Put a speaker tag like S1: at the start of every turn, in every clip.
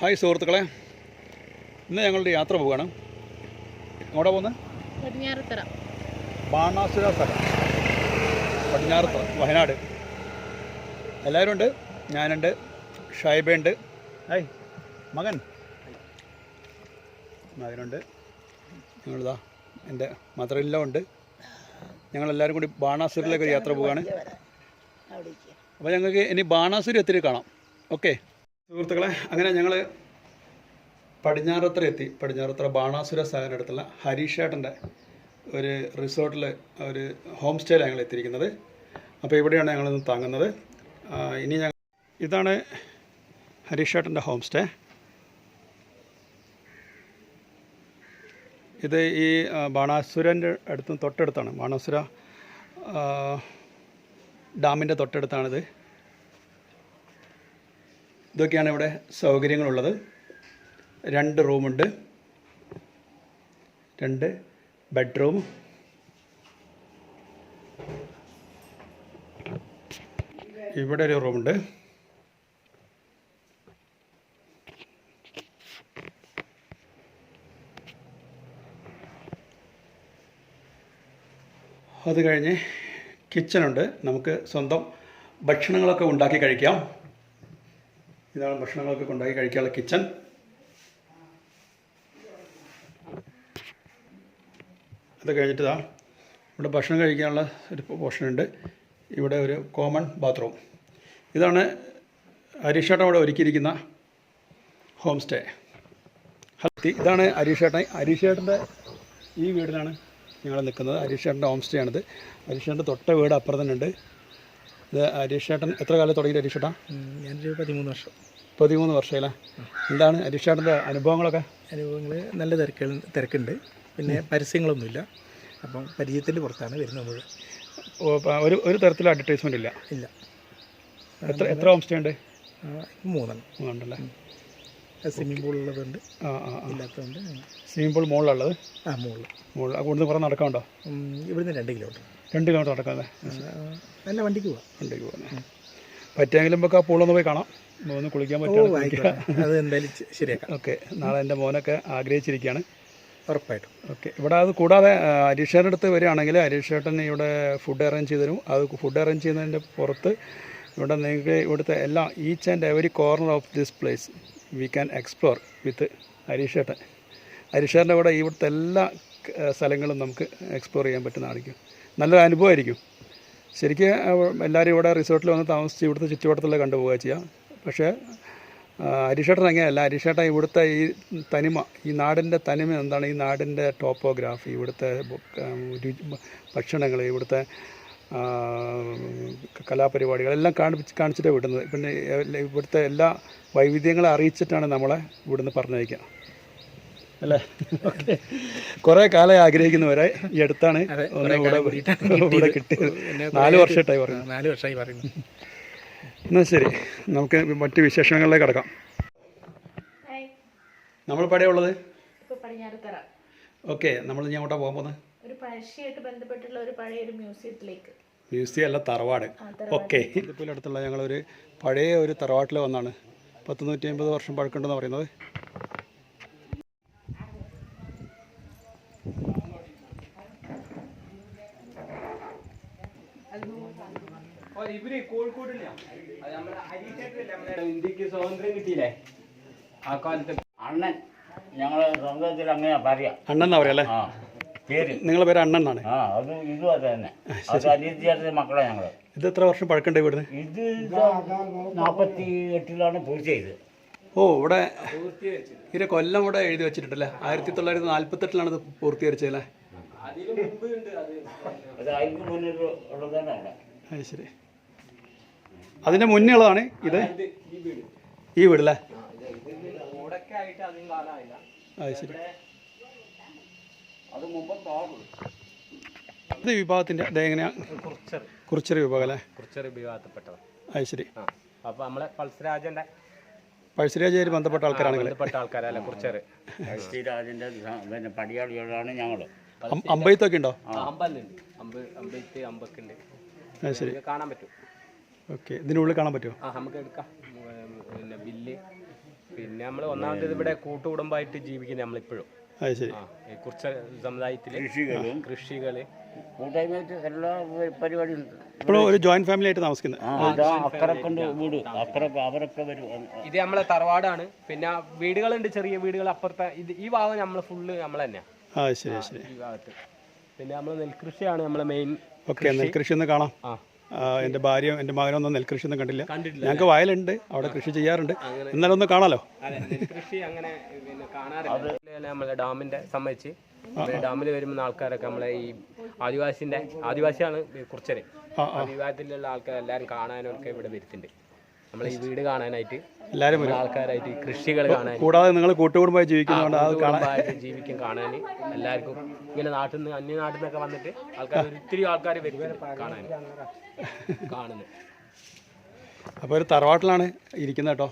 S1: Hi സുഹൃത്തുക്കളെ, ഇന്ന് ഞങ്ങളുടെ യാത്ര പോവുകയാണ്. എങ്ങോട്ടാ പോകുന്നത്?
S2: പടിഞ്ഞാറത്തറ
S1: ബാണാസുര സ്ഥലം, പടിഞ്ഞാറത്തറ, വയനാട്. എല്ലാവരും ഉണ്ട്. ഞാനുണ്ട്, ഷൈബയുണ്ട്, ഹായ് മകനുണ്ട്, ഞങ്ങളിതാ എൻ്റെ മദറിലോ ഉണ്ട്. ഞങ്ങളെല്ലാവരും കൂടി ബാണാസുരയിലേക്ക് ഒരു യാത്ര പോവുകയാണ്. അപ്പോൾ ഞങ്ങൾക്ക് ഇനി ബാണാസുര എത്തി കാണാം. ഓക്കെ സുഹൃത്തുക്കളെ, അങ്ങനെ ഞങ്ങൾ പടിഞ്ഞാറത്തറ എത്തി. പടിഞ്ഞാറത്തറ ബാണാസുര സാഗറിൻ്റെ അടുത്തുള്ള ഹരീഷേട്ടൻ്റെ ഒരു റിസോർട്ടിൽ, ഒരു ഹോം സ്റ്റേയിലാണ് ഞങ്ങൾ എത്തിയിരിക്കുന്നത്. അപ്പോൾ ഇവിടെയാണ് ഞങ്ങളിന്ന് തങ്ങുന്നത്. ഇനി ഇതാണ് ഹരീഷേട്ടൻ്റെ ഹോം സ്റ്റേ. ഇത് ഈ ബാണാസുരൻ്റെ തൊട്ടടുത്താണ്. ബാണാസുര ഡാമിൻ്റെ തൊട്ടടുത്താണിത്. ഇതൊക്കെയാണ് ഇവിടെ സൗകര്യങ്ങളുള്ളത്. 2 റൂമുണ്ട്, 2 ബെഡ്റൂം, ഇവിടെ ഒരു റൂമുണ്ട്. അത് കഴിഞ്ഞ് കിച്ചണുണ്ട്. നമുക്ക് സ്വന്തം ഭക്ഷണങ്ങളൊക്കെ ഉണ്ടാക്കി കഴിക്കാം. ഇതാണ് ഭക്ഷണങ്ങളൊക്കെ ഉണ്ടാക്കി കഴിക്കാനുള്ള കിച്ചൺ. അത് കഴിഞ്ഞിട്ട് ഇതാ ഇവിടെ ഭക്ഷണം കഴിക്കാനുള്ള ഒരു പോർഷനുണ്ട്. ഇവിടെ ഒരു കോമൺ ബാത്റൂം. ഇതാണ് ഹരീഷേട്ടൻ ഇവിടെ ഒരുക്കിയിരിക്കുന്ന ഹോം സ്റ്റേ. ഇതാണ് ഹരീഷേട്ടൻ്റെ ഈ വീടിനാണ് ഞങ്ങൾ നിൽക്കുന്നത്. ഹരീഷേട്ടൻ്റെ ഹോം സ്റ്റേ ആണിത്. ഹരീഷേട്ടൻ്റെ തൊട്ട വീട് അപ്പുറം തന്നെ ഉണ്ട്. ഇത് ഹരീഷേട്ടൻ എത്ര കാലം തുടങ്ങി? ഹരീഷേട്ടാ,
S3: ഞാനൊരു 13 വർഷം.
S1: 13 വർഷമല്ലേ? എന്താണ് ഹരീഷേട്ടൻ്റെ അനുഭവങ്ങളൊക്കെ?
S3: നല്ല തിരക്കുണ്ട്. പിന്നെ പരസ്യങ്ങളൊന്നുമില്ല. അപ്പം പരിചയത്തിൻ്റെ പുറത്താണ് വരുന്നത്.
S1: ഒരു തരത്തിലും അഡ്വർടൈസ്മെൻ്റ് ഇല്ല?
S3: ഇല്ല.
S1: എത്ര ഹോം സ്റ്റേ ഉണ്ട്?
S3: 3 ഉണ്ടല്ലേ. സ്വിമ്മിംഗ് പൂൾ ഉള്ളതുണ്ട്, ഇല്ലാത്തതുണ്ട്.
S1: സ്വിമ്മിംഗ് പൂൾ മുകളിലുള്ളത്? മുകളിൽ. അവിടുന്ന് കുറേ നടക്കാനുണ്ടോ?
S3: ഇവിടുന്ന് 2 കിലോമീറ്റർ.
S1: 2 കിലോമീറ്റർ നടക്കാതെ
S3: നല്ല വണ്ടിക്ക്
S1: പോകാം. പറ്റിയെങ്കിലും നമുക്ക് ആ പൂളൊന്ന് പോയി കാണാം. ഒന്ന് കുളിക്കാൻ പറ്റുക.
S3: അത് എന്തായാലും ശരിയാക്കാം.
S1: ഓക്കെ, നാളെ എൻ്റെ മോനൊക്കെ ആഗ്രഹിച്ചിരിക്കുകയാണ്.
S3: ഉറപ്പായിട്ടും.
S1: ഓക്കെ. ഇവിടെ അത് കൂടാതെ ഹരീഷേട്ടൻ്റെ അടുത്ത് വരികയാണെങ്കിൽ ഹരീഷേട്ടൻ ഇവിടെ ഫുഡ് അറേഞ്ച് ചെയ്ത് തരും. അത് ഫുഡ് അറേഞ്ച് ചെയ്യുന്നതിൻ്റെ പുറത്ത് ഇവിടെ നിങ്ങൾക്ക് ഇവിടുത്തെ എല്ലാ each and every corner of this place we can explore with ഹരീഷേട്ടൻ. ഹരീഷേട്ടൻ്റെ ഇവിടെ ഇവിടുത്തെ എല്ലാ സ്ഥലങ്ങളും നമുക്ക് എക്സ്പ്ലോർ ചെയ്യാൻ പറ്റുന്നതായിരിക്കും. നല്ലൊരു അനുഭവമായിരിക്കും. ശരിക്കും എല്ലാവരും ഇവിടെ റിസോർട്ടിൽ വന്ന് താമസിച്ച് ഇവിടുത്തെ ചുറ്റുവട്ടത്തുള്ള കണ്ടുപോവുക ചെയ്യാം. പക്ഷേ ഹരീഷേട്ടൻ അങ്ങനെയല്ല. ഹരീഷേട്ടൻ ഇവിടുത്തെ ഈ തനിമ, ഈ നാടിൻ്റെ തനിമ എന്താണ്, ഈ നാടിൻ്റെ ടോപ്പോഗ്രാഫി, ഇവിടുത്തെ ഭക്ഷണങ്ങൾ, ഇവിടുത്തെ കലാപരിപാടികളെല്ലാം കാണിച്ചിട്ടാണ് വിടുന്നത്. പിന്നെ ഇവിടുത്തെ എല്ലാ വൈവിധ്യങ്ങളെ അറിയിച്ചിട്ടാണ് നമ്മളെ ഇവിടുന്ന് പറഞ്ഞയക്കുക, അല്ലേ? ഓക്കെ. കുറേ കാലം ആഗ്രഹിക്കുന്നവരെ ഈ അടുത്താണ് ഇവിടെ കിട്ടിയത്. 4 വർഷമായിട്ടായി പറയുന്നത്.
S3: 4 വർഷമായി പറയുന്നു.
S1: എന്നാൽ ശരി, നമുക്ക് മറ്റ് വിശേഷങ്ങളിലേക്ക് കടക്കാം. നമ്മൾ പഴയ ഉള്ളത്
S2: പടിഞ്ഞാറത്തറ.
S1: ഓക്കെ. നമ്മൾ ഇനി അങ്ങോട്ടാണ് പോകാൻ പോകുന്നത്
S2: ഒരു പഴശ്ശിയായിട്ട് ബന്ധപ്പെട്ടുള്ള ഒരു പഴയൊരു മ്യൂസിയത്തിലേക്ക്.
S1: മ്യൂസിയം അല്ല, തറവാട്. ഓക്കെ. ഇതിപ്പോൾ അടുത്തുള്ള ഞങ്ങളൊരു പഴയ ഒരു തറവാട്ടിൽ വന്നാണ്. 150 വർഷം പഴക്കമുണ്ടെന്ന് പറയുന്നത്.
S4: ഇന്ത്യക്ക് സ്വാതന്ത്ര്യം കിട്ടിയില്ലേ ആ കാലത്ത് അണ്ണൻ, ഞങ്ങളെ സംഘത്തിൽ അങ്ങനെയാ പറയാ.
S1: അണ്ണൻ എന്നാ പറയാ അല്ലേ?
S4: പേര്,
S1: നിങ്ങളെ പേര് അണ്ണൻ എന്നാണ്?
S4: അത് ഇതും അത് തന്നെ. അത് അനിയത്തിയുടെ മക്കളെ ഞങ്ങള്.
S1: ഇത് എത്ര വർഷം പഴക്കണ്ടേ ഇവിടുന്ന്?
S4: ഇത് 48 പൂർത്തി ചെയ്ത്.
S1: ഓ, ഇവിടെ ഇതിന്റെ കൊല്ലം ഇവിടെ എഴുതി വെച്ചിട്ടുണ്ടല്ലേ? 1948 ഇത് പൂർത്തീകരിച്ചല്ലേ?
S4: അത് അതിന് മുന്നിൽ ഉള്ളതാണ് അവിടെ.
S1: അത് ശരി. അതിന്റെ മുന്നേ ഉള്ളതാണ് ഇത്, ഈ വീടല്ലേ? അത് ശരി. ഇത് വിഭാഗത്തിന്റെ എങ്ങനെയാ? കുറിച്ചറി വിഭാഗം അല്ലേ?
S5: കുറിച്ചറി വിഭാഗത്തിൽപ്പെട്ടത്.
S1: അത് ശരി.
S5: അപ്പൊ നമ്മളെ പൾസരാജന്റെ
S1: പഴശ്ശിരാജായി ബന്ധപ്പെട്ട ആൾക്കാരാണെങ്കിൽ
S5: ആൾക്കാരല്ലേ കുറിച്ചറി.
S4: പഴശ്ശിരാജന്റെ പിന്നെ പടിയാളികളാണ് ഞങ്ങള്.
S1: അമ്പയത്തൊക്കെ ഉണ്ടോ?
S5: അമ്പലുണ്ട്, അമ്പൊക്കെ ഉണ്ട്.
S1: അത് ശരി.
S5: കാണാൻ പറ്റും.
S1: ഓക്കെ. ഇതിനുള്ളിൽ കാണാൻ പറ്റുമോ?
S5: നമുക്ക് എടുക്കാം. പിന്നെ ബില്ല്, പിന്നെ പിന്നെ നമ്മൾ ഒന്നാമത് ഇവിടെ കൂട്ടുകുടുംബമായിട്ട് ജീവിക്കുന്നത് നമ്മളിപ്പോഴും.
S1: അത് ശരി.
S5: ഈ കുറച്ച് സമുദായത്തിൽ കൃഷികൾ
S4: കൂട്ടായ്മയായിട്ട് എല്ലാ പരിപാടിയും ഉണ്ട്.
S1: ഇപ്പോഴും ഒരു ജോയിന്റ് ഫാമിലി ആയിട്ട് താമസിക്കുന്നത്.
S4: അക്കരക്കൊണ്ട് വീട് അക്കരക്ക് അവരൊക്കെ വരും.
S5: ഇത് നമ്മളെ തറവാടാണ്. പിന്നെ വീടുകളുണ്ട്, ചെറിയ വീടുകൾ അപ്പുറത്തെ. ഇത് ഈ ഭാഗം നമ്മൾ ഫുള്ള് നമ്മൾ തന്നെയാണ്.
S1: ആ ശരി ശരി.
S5: ഈ ഭാഗത്ത് പിന്നെ നമ്മൾ നെൽകൃഷിയാണ് നമ്മളെ മെയിൻ.
S1: ഓക്കെ, നെൽകൃഷി ഒന്ന് കാണാം. എൻ്റെ ഭാര്യയും എൻ്റെ മകനൊന്നും നെൽകൃഷി ഒന്നും കണ്ടില്ല. ഞങ്ങൾക്ക് വയലുണ്ട്, അവിടെ കൃഷി ചെയ്യാറുണ്ട്. എന്നാലും ഒന്ന് കാണാലോ.
S5: അതെ, നെൽകൃഷി അങ്ങനെ പിന്നെ കാണാറുണ്ട്. നമ്മളെ ഡാമിന്റെ സംബന്ധിച്ച് ഡാമിൽ വരുന്ന ആൾക്കാരൊക്കെ നമ്മളെ ഈ ആദിവാസിയാണ് കുറച്ചേരെ. ആദിവാസിയിലുള്ള ആൾക്കാർ എല്ലാവരും കാണാനൊക്കെ ഇവിടെ വരുത്തുന്നുണ്ട്. നമ്മളെ ഈ വീട് കാണാനായിട്ട്
S1: എല്ലാവരും
S5: ആൾക്കാരായിട്ട് കൃഷികൾ കാണാൻ.
S1: കൂടാതെ നിങ്ങൾ കൂട്ടുകുടുംബമായി ജീവിക്കുന്നതുകൊണ്ട് അത്
S5: ജീവിക്കും കാണാൻ. എല്ലാവർക്കും ഇങ്ങനെ നാട്ടിൽ നിന്ന് അന്യനാട്ടിൽ നിന്നൊക്കെ വന്നിട്ട് ആൾക്കാർ ഒത്തിരി ആൾക്കാർ വരും കാണാൻ കാണുന്നത്.
S1: അപ്പോൾ ഒരു തറവാട്ടിലാണ് ഇരിക്കുന്നത് കേട്ടോ.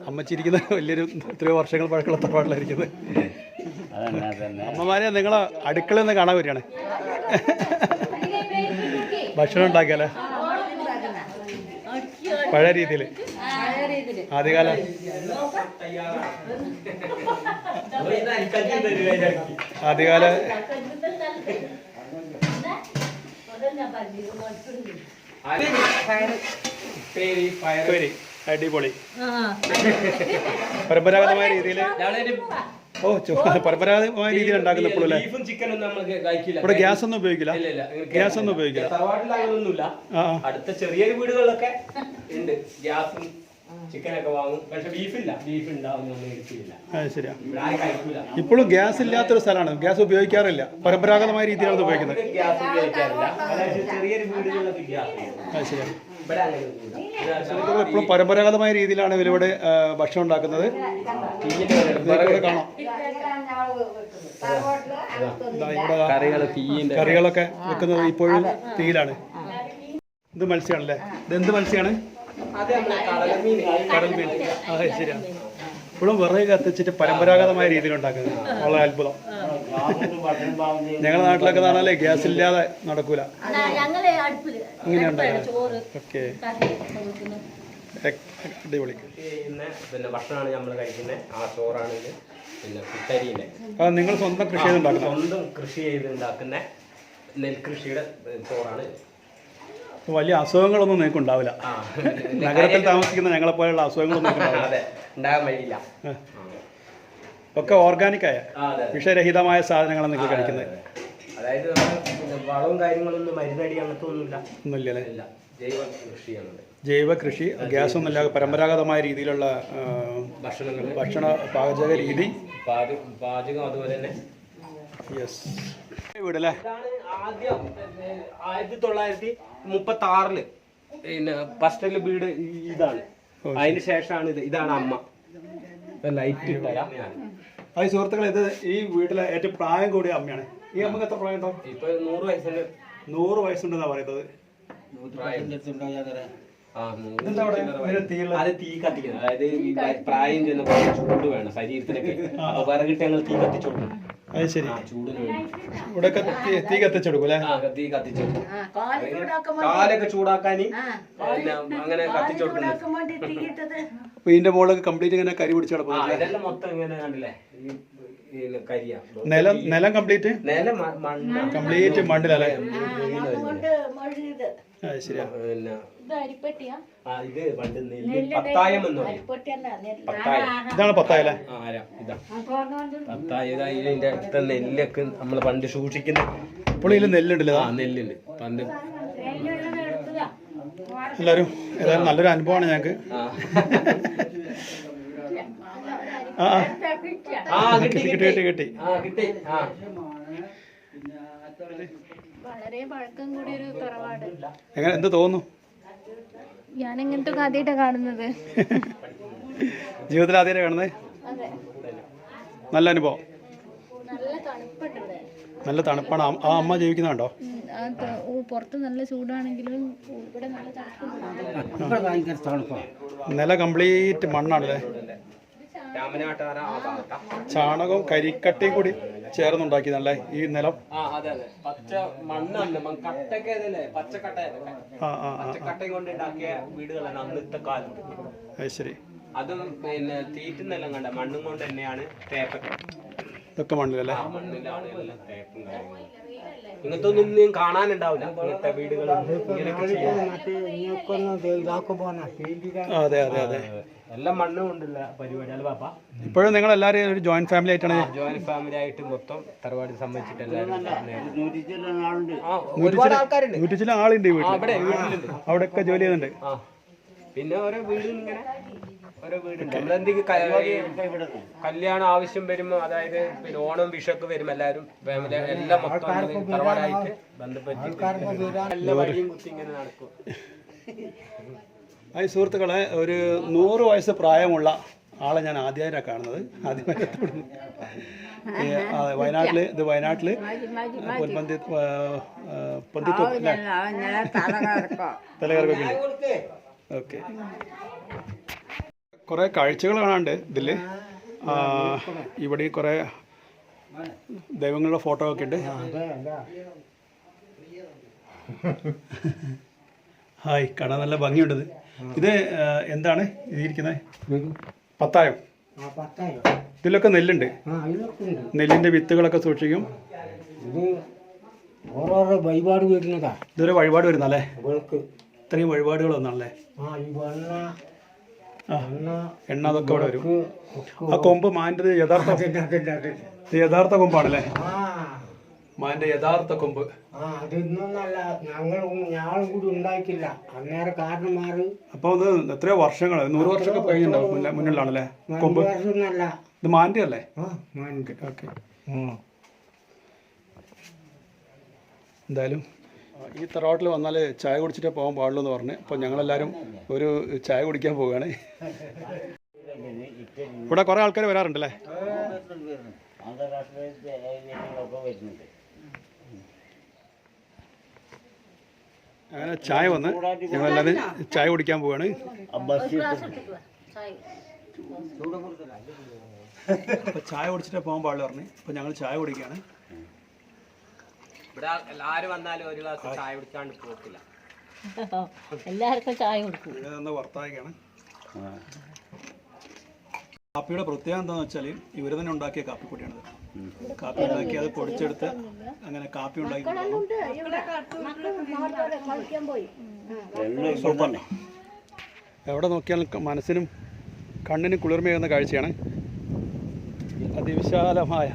S1: അമ്മച്ചിരിക്കുന്ന വലിയൊരു എത്രയോ വർഷങ്ങൾ പഴക്കമുള്ള തറവാട്ടിലായിരിക്കുന്നത്. അമ്മമാരെ നിങ്ങൾ അടുക്കളയിൽ നിന്ന് കാണാൻ വരികയാണ്. ഭക്ഷണം ഉണ്ടാക്കിയാലേ പഴയ രീതിയിൽ ആദ്യകാല അടിപൊളി പരമ്പരാഗതമായ രീതിയിൽ പരമ്പരാഗതമായ രീതിയിൽ ഉണ്ടാക്കുന്നപ്പോഴല്ലേ. ഇവിടെ ഗ്യാസ് ഒന്നും ഉപയോഗിക്കില്ല. ഗ്യാസ് ഒന്നും ഉപയോഗിക്കില്ല.
S5: അടുത്ത ചെറിയൊരു വീടുകളിലൊക്കെ ഉണ്ട് ഗ്യാസും ചിക്കനൊക്കെ വാങ്ങും. പക്ഷെ ബീഫ് ഉണ്ടാവും.
S1: ശരിയാ. ഇപ്പോഴും ഗ്യാസ് ഇല്ലാത്തൊരു സ്ഥലമാണ്. ഗ്യാസ് ഉപയോഗിക്കാറില്ല. പരമ്പരാഗതമായ രീതിയിലാണ് ഉപയോഗിക്കുന്നത്.
S5: ഗ്യാസ് ഉപയോഗിക്കാറില്ല. ചെറിയൊരു വീടുകളിലൊക്കെ ഗ്യാസ്.
S1: ശരിയാ. ഇപ്പോഴും പരമ്പരാഗതമായ രീതിയിലാണ് ഇവരിവിടെ ഭക്ഷണം ഉണ്ടാക്കുന്നത്. കാണാം കറികളൊക്കെ വെക്കുന്നത് ഇപ്പോഴും തീയിലാണ്. ഇത് മത്സ്യമാണല്ലേ? ഇതെന്ത് മത്സ്യമാണ്? കടൽ മീൻ. അതെ, ശരിയാണ്. ഇപ്പോഴും വിറക് കത്തിച്ചിട്ട് പരമ്പരാഗതമായ രീതിയിൽ ഉണ്ടാക്കുന്നത് വളരെ അത്ഭുതം. ഞങ്ങളുടെ നാട്ടിലൊക്കെ പറഞ്ഞാലേ ഗ്യാസ് ഇല്ലാതെ നടക്കൂല. ഇങ്ങനെ ഉണ്ടാക്കുന്നത്. ഓക്കെ, അടിപൊളി.
S5: പിന്നെ ഭക്ഷണമാണ് നമ്മൾ കഴിക്കുന്നത്. ആ ചോറാണ് ഇത്. പിന്നെ കുത്തരിയിലെ
S1: നിങ്ങൾ സ്വന്തം കൃഷി ചെയ്തുണ്ടാക്കുന്നത്?
S5: സ്വന്തം കൃഷി ചെയ്തുണ്ടാക്കുന്ന നെൽകൃഷിയുടെ ചോറാണ്.
S1: വലിയ അസുഖങ്ങളൊന്നും നിങ്ങൾക്ക് ഉണ്ടാവില്ല. നഗരത്തിൽ താമസിക്കുന്ന ഞങ്ങളെ പോലെയുള്ള അസുഖങ്ങളൊന്നും
S5: ഉണ്ടാകാൻ വഴിയില്ല.
S1: ഒക്കെ ഓർഗാനിക്കായ വിഷരഹിതമായ സാധനങ്ങളാണ് നിങ്ങൾ കഴിക്കുന്നത്.
S5: അതായത് വളവും കാര്യങ്ങളൊന്നും മരുന്നടി അങ്ങനത്തെ
S1: ഒന്നുമില്ലല്ലേ?
S5: ജൈവ കൃഷിയാണത്.
S1: ജൈവ കൃഷി, ഗ്യാസ് ഒന്നുമില്ല. പരമ്പരാഗതമായ രീതിയിലുള്ള ഭക്ഷണ പാചക രീതി,
S5: പാചകം അതുപോലെ തന്നെ.
S1: യെസ്. വീടല്ലേ?
S5: ഇതാണ് ആദ്യം 1936 പിന്നെ ഫസ്റ്റ് വീട് ഇതാണ്. അതിന് ശേഷമാണ് ഇതാണ് അമ്മ. ലൈറ്റ് ഇട്ടരാം.
S1: അത് സുഹൃത്തുക്കളെ, ഇത് ഈ വീട്ടിലെ ഏറ്റവും പ്രായം കൂടിയ അമ്മയാണ്. ഈ അമ്മക്ക് എത്ര പ്രായം ഉണ്ടോ?
S5: ഇപ്പൊ 100 വയസ്സുണ്ട്.
S1: 100 വയസ്സുണ്ടെന്നാ പറയുന്നത്.
S5: അത് തീ കത്തിക്കുന്നത്. അതായത് പ്രായം ചെന്ന ചൂട് വേണം ശരീരത്തിനൊക്കെ. അപ്പൊ വിറകിട്ട് ഞങ്ങൾ തീ കത്തിച്ചോടും.
S1: അത് ശരി.
S5: ചൂടിന് വേണ്ടി
S1: ഇവിടെ തീ കത്തിച്ചെടുക്കും അല്ലേ?
S5: തീ കത്തിച്ചെടുക്കും. കാലൊക്കെ ചൂടാക്കാന് അങ്ങനെ കത്തിച്ചോടുക്കുന്നത്.
S1: അപ്പൊ ഇതിന്റെ മുകളിലൊക്കെ കംപ്ലീറ്റ് ഇങ്ങനെ കരി പിടിച്ച് കിടക്കും.
S5: ഇതെല്ലാം മൊത്തം ഇങ്ങനെ കണ്ടില്ലേ? കരിയാ.
S1: നിലം കംപ്ലീറ്റ് കംപ്ലീറ്റ് മണ്ണിലല്ലേ? ശരിയാ.
S5: പിന്നെ ഇത് പണ്ട് പത്തായം എന്ന് പറയും.
S1: ഇതാണ് പത്തായ അല്ലേ?
S5: പത്തായ. ഇതിന്റെ അടുത്ത നെല്ലൊക്കെ നമ്മൾ പണ്ട് സൂക്ഷിക്കുന്ന.
S1: ഇപ്പോൾ ഇതിൽ നെല്ലുണ്ടല്ലോ.
S5: നെല്ലുണ്ട് പണ്ട്.
S1: എല്ലാവരും ഏതായാലും നല്ലൊരു അനുഭവമാണ് ഞങ്ങൾക്ക്. കിട്ടി.
S2: വളരെ പഴക്കം കൂടിയൊരു തറവാട്.
S1: എങ്ങനെ, എന്ത് തോന്നുന്നു?
S2: ഞാൻ ഇങ്ങനത്തെ ആദ്യമായിട്ടാണ് കാണുന്നത്.
S1: ജീവിതത്തിൽ ആദ്യമായിട്ട് കാണുന്നത്? നല്ല അനുഭവം. നല്ല തണുപ്പാണ്. ആ അമ്മ ജീവിക്കുന്നുണ്ടോ?
S2: പുറത്ത് നല്ല ചൂടാണെങ്കിലും ഇവിടെ നല്ല തണുപ്പാണ്.
S1: നില കംപ്ലീറ്റ് മണ്ണാണല്ലേ? ചാണകവും കരിക്കട്ടയും കൂടി ചേർന്നുണ്ടാക്കിയതല്ലേ ഈ നിലം?
S5: പച്ച മണ്ണാണ്. പച്ചക്കട്ട കൊണ്ട് ഉണ്ടാക്കിയ വീടുകളാണ് അന്നത്തെ കാലത്ത്.
S1: അത് ശരി.
S5: അതും പിന്നെ തീറ്റുന്നെല്ലാം കണ്ട മണ്ണും കൊണ്ട് തന്നെയാണ് തേപ്പൊക്കെ.
S1: ഇതൊക്കെ മണ്ണിലല്ലേ?
S5: ആ മണ്ണിലാണ് എല്ലാം തേപ്പും കാര്യങ്ങളും. ഇങ്ങനത്തെ ഒന്നും കാണാനുണ്ടാവില്ല ഇങ്ങനത്തെ വീടുകൾ.
S1: അതെ അതെ അതെ,
S5: എല്ലാം മണ്ണ് കൊണ്ടുള്ള പരിപാടി അല്ല പാപ്പ.
S1: ഇപ്പോഴും നിങ്ങൾ എല്ലാവരും ഒരു ജോയിന്റ് ഫാമിലി ആയിട്ടാണ്?
S5: ജോയിന്റ് ഫാമിലി ആയിട്ട് മൊത്തം തറവാട് സംബന്ധിച്ചിട്ട് എല്ലാവരും
S4: ആളുണ്ട്.
S5: ഒരുപാട് ആൾക്കാരുണ്ട്.
S1: 100 ചില ആളുണ്ട് ഈ വീട്ടിൽ.
S5: അവിടെ വീട്ടിലുണ്ട്.
S1: അവിടെയൊക്കെ ജോലി ചെയ്യുന്നുണ്ട്.
S5: ആ പിന്നെ ഓരോ വീട് ഇങ്ങനെ ഓരോ വീടുണ്ട്. നമ്മളെന്തെങ്കിലും കല്യാണം ആവശ്യം വരുമ്പോൾ, അതായത് പിന്നെ ഓണം വിഷൊക്കെ വരുമ്പോൾ എല്ലാവരും ഫാമിലി എല്ലാം മൊത്തം തറവാടായിട്ട് ബന്ധപ്പെട്ട് എല്ലാ വഴിയും കുത്തി ഇങ്ങനെ നടക്കും.
S1: ഈ സുഹൃത്തുക്കളെ, ഒരു 100 വയസ്സ് പ്രായമുള്ള ആളെ ഞാൻ ആദ്യമായിട്ടാണ് കാണുന്നത്. വയനാട്ടില് തലകറക്കൊക്കെ. ഓക്കെ, കുറേ കാഴ്ചകൾ കാണാണ്ട് ഇതില്. ഇവിടെ കുറേ ദൈവങ്ങളുടെ ഫോട്ടോ ഒക്കെ ഉണ്ട്. ഹായ്, കാണാൻ നല്ല ഭംഗിയുണ്ട്. ഇത് എന്താണ് ഇതിരിക്കുന്നത്? പത്തായം. ഇതിലൊക്കെ നെല്ലുണ്ട്. നെല്ലിന്റെ വിത്തുകളൊക്കെ സൂക്ഷിക്കും.
S3: വഴിപാട് വരുന്നതാ.
S1: ഇതൊരു വഴിപാട് വരുന്നല്ലേ? ഇത്രയും വഴിപാടുകൾ വന്നാണല്ലേ? എണ്ണ അതൊക്കെ ഇവിടെ വരും. ആ കൊമ്പ് മാൻ്റെ യഥാർത്ഥ കൊമ്പാണല്ലേ? മാൻ്റെ യഥാർത്ഥ കൊമ്പ്.
S3: അതൊന്നല്ല, ഞങ്ങളും കൂടി ഉണ്ടാക്കില്ല. അന്നേരം കാരണന്മാര്.
S1: അപ്പൊ ഇത് എത്രയോ വർഷങ്ങൾ, 100 വർഷമൊക്കെ കഴിഞ്ഞിട്ടുണ്ടാവും മുന്നിലാണല്ലേ കൊമ്പ്? ഇത് മാൻ്റെ അല്ലേ? ഓക്കെ. എന്തായാലും ഈ തറവാട്ടിൽ വന്നാൽ ചായ കുടിച്ചിട്ടേ പോകാൻ പാടുള്ളൂ എന്ന് പറഞ്ഞ്, അപ്പോൾ ഞങ്ങളെല്ലാവരും ഒരു ചായ കുടിക്കാൻ പോവുകയാണ്. ഇവിടെ കുറേ ആൾക്കാർ വരാറുണ്ടല്ലേ? അങ്ങനെ ചായ വന്ന് ഞങ്ങളെല്ലാവരും ചായ കുടിക്കാൻ പോവുകയാണ്. അപ്പോൾ ചായ കുടിച്ചിട്ടേ പോകാൻ പാടുള്ളൂ പറഞ്ഞ്, അപ്പോൾ ഞങ്ങൾ ചായ കുടിക്കുകയാണ്.
S5: ഇവിടെ എല്ലാരും വന്നാലും ഒരു ഗ്ലാസ് ചായ കുടിക്കാണ്ട് പോക്കില്ല.
S2: എല്ലാവർക്കും ചായ കൊടുക്കും.
S1: വർത്തായിക്കാണ്. കാപ്പിയുടെ പ്രത്യേകത എന്താണെന്ന് വെച്ചാൽ ഇവർ തന്നെ ഉണ്ടാക്കിയ കാപ്പിപ്പൊടിയാണിത്. കാപ്പി ഉണ്ടാക്കി അത് പൊടിച്ചെടുത്ത് അങ്ങനെ കാപ്പി ഉണ്ടാക്കി. എവിടെ നോക്കിയാലും മനസ്സിനും കണ്ണിനും കുളിർമയാകുന്ന കാഴ്ചയാണ്. അതിവിശാലമായ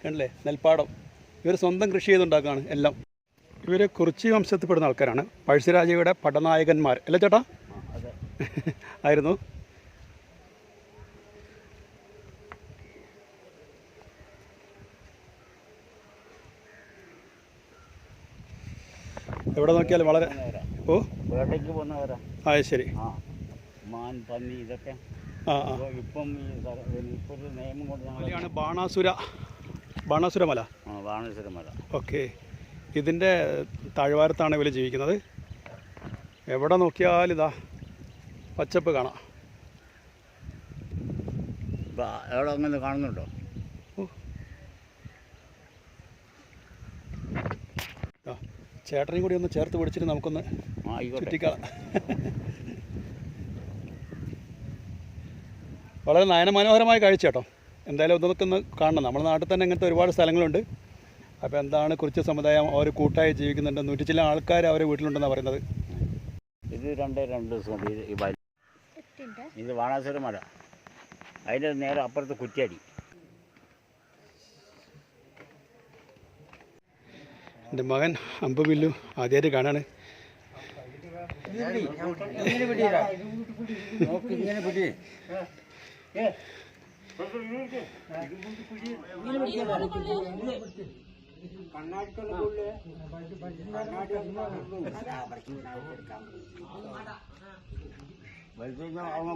S1: കണ്ടില്ലേ നെൽപ്പാടം. ഇവർ സ്വന്തം കൃഷി ചെയ്തുണ്ടാക്കുകയാണ് എല്ലാം. ഇവർ കുറിച്ചി വംശത്തിൽപ്പെടുന്ന ആൾക്കാരാണ്. പഴശ്ശിരാജയുടെ പടനായകന്മാർ അല്ലേ ചേട്ടാ? ആയിരുന്നു. എവിടെ നോക്കിയാലും വളരെ
S4: വേട്ടയ്ക്ക് പോകുന്നവരാ.
S1: ശരി.
S4: മാൻ, പന്നി ഇതൊക്കെ ഇപ്പം ഒരു നിയമം കൊണ്ട്
S1: ബാണാസുര മല.
S4: ബാണാസുര മല.
S1: ഓക്കെ. ഇതിൻ്റെ താഴ്വാരത്താണ് ഇവർ ജീവിക്കുന്നത്. എവിടെ നോക്കിയാലും ഇതാ പച്ചപ്പ് കാണാം.
S4: എവിടെ അങ്ങനെ കാണുന്നുണ്ടോ?
S1: ചേട്ടനെയും കൂടി ഒന്ന് ചേർത്ത് പിടിച്ചിട്ട് നമുക്കൊന്ന് ചുറ്റിക്കാം. വളരെ നയനമനോഹരമായ കാഴ്ച കേട്ടോ. എന്തായാലും ഇതൊക്കെ ഒന്ന് കാണണം. നമ്മുടെ നാട്ടിൽ തന്നെ ഇങ്ങനത്തെ ഒരുപാട് സ്ഥലങ്ങളുണ്ട്. അപ്പോൾ എന്താണ് കുറിച്യ സമുദായം അവർ കൂട്ടായി ജീവിക്കുന്നുണ്ട്. 100 ചില ആൾക്കാർ അവരെ വീട്ടിലുണ്ടെന്നാണ് പറയുന്നത്.
S4: ഇത് രണ്ട് ദിവസം ഇത് ബാണാസുര മല. അതിൻ്റെ നേരെ അപ്പുറത്ത് കുറ്റ്യാടി.
S1: എൻ്റെ മകൻ അമ്പുവില്ലു ആദ്യമായിട്ട് കാണാണ്.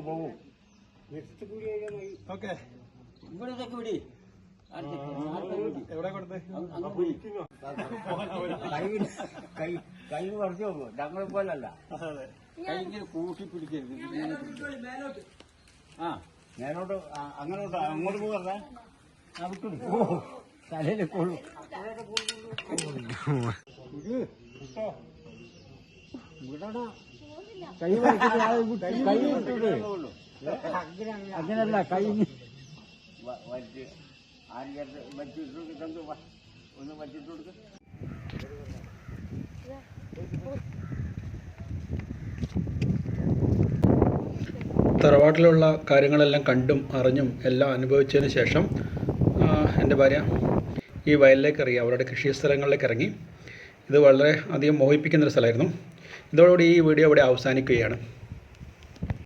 S4: പോകും.
S1: ഓക്കെ. എവിടെ കൊടുത്ത്
S4: കൈ കുറച്ച് നോക്കൂ. ഞങ്ങളെ പോലല്ല. കൈ ഇങ്ങനെ കൂട്ടി പിടിക്കരുത്. മേലോട്ട് അങ്ങോട്ട് പോകണ്ട. തലയിൽ കൊള്ളു. വിടണ
S3: അങ്ങനല്ല കൈ
S4: വലിച്ച് ആദ്യം വലിച്ചിട്ട് കൊടുക്കുക ഒന്ന് വലിച്ചിട്ട് കൊടുക്കുക.
S1: തറവാട്ടിലുള്ള കാര്യങ്ങളെല്ലാം കണ്ടും അറിഞ്ഞും എല്ലാം അനുഭവിച്ചതിന് ശേഷം എൻ്റെ ഭാര്യ ഈ വയലിലേക്ക് ഇറങ്ങി, അവരുടെ കൃഷി സ്ഥലങ്ങളിലേക്ക് ഇറങ്ങി. ഇത് വളരെ അധികം മോഹിപ്പിക്കുന്നൊരു സ്ഥലമായിരുന്നു. ഇതോടുകൂടി ഈ വീഡിയോ ഇവിടെ അവസാനിക്കുകയാണ്.